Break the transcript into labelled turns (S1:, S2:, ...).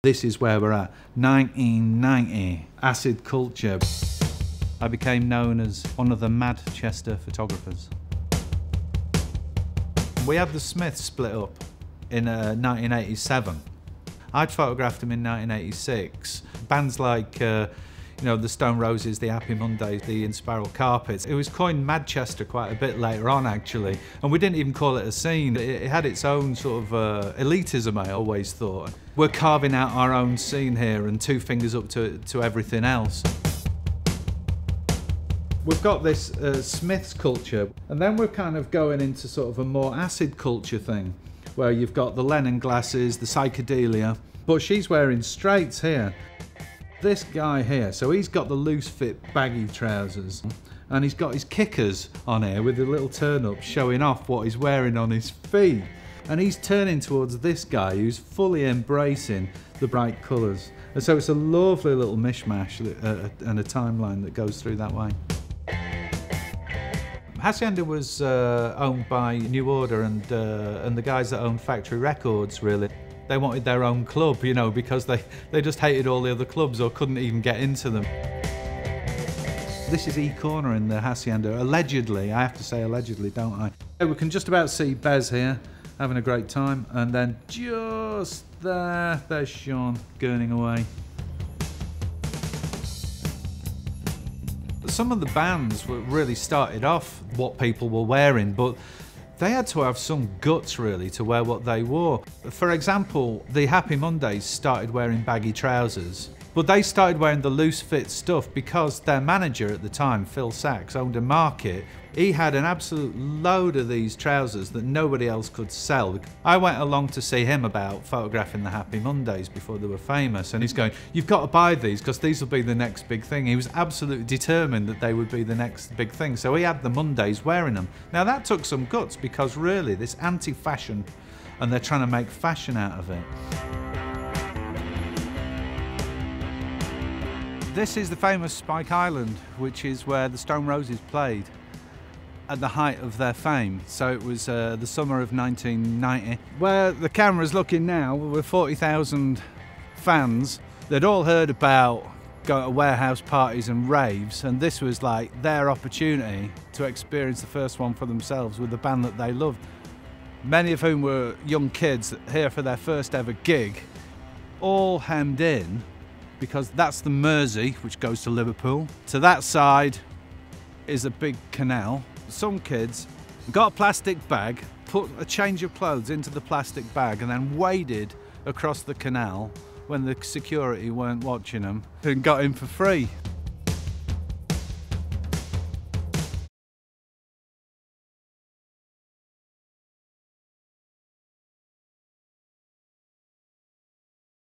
S1: This is where we're at. 1990, acid culture. I became known as one of the Manchester photographers. We had the Smiths split up in 1987. I'd photographed them in 1986. Bands like you know, the Stone Roses, the Happy Mondays, the Inspiral Carpets. It was coined Manchester quite a bit later on, actually, and we didn't even call it a scene. It had its own sort of elitism, I always thought. We're carving out our own scene here and two fingers up to everything else. We've got this Smiths culture, and then we're kind of going into sort of a more acid culture thing, where you've got the Lennon glasses, the psychedelia, but she's wearing straights here. This guy here, so he's got the loose fit baggy trousers and he's got his kickers on here with the little turn up showing off what he's wearing on his feet. And he's turning towards this guy who's fully embracing the bright colours. And so it's a lovely little mishmash and a timeline that goes through that way. Hacienda was owned by New Order and the guys that owned Factory Records, really. They wanted their own club, you know, because they just hated all the other clubs or couldn't even get into them. This is E-Corner in the Hacienda, allegedly. I have to say allegedly, don't I? We can just about see Bez here, having a great time, and then just there's Sean gurning away. Some of the bands really started off what people were wearing, but they had to have some guts, really, to wear what they wore. For example, the Happy Mondays started wearing baggy trousers, but they started wearing the loose fit stuff because their manager at the time, Phil Sachs, owned a market. He had an absolute load of these trousers that nobody else could sell. I went along to see him about photographing the Happy Mondays before they were famous, and he's going, "You've got to buy these because these will be the next big thing." He was absolutely determined that they would be the next big thing, so he had the Mondays wearing them. Now that took some guts because really this anti-fashion, and they're trying to make fashion out of it. This is the famous Spike Island, which is where the Stone Roses played at the height of their fame. So it was the summer of 1990. Where the camera's looking now, with 40,000 fans, they'd all heard about going to warehouse parties and raves, and this was like their opportunity to experience the first one for themselves with the band that they loved. Many of whom were young kids here for their first ever gig, all hemmed in, because that's the Mersey, which goes to Liverpool. To that side is a big canal. Some kids got a plastic bag, put a change of clothes into the plastic bag, and then waded across the canal when the security weren't watching them and got in for free.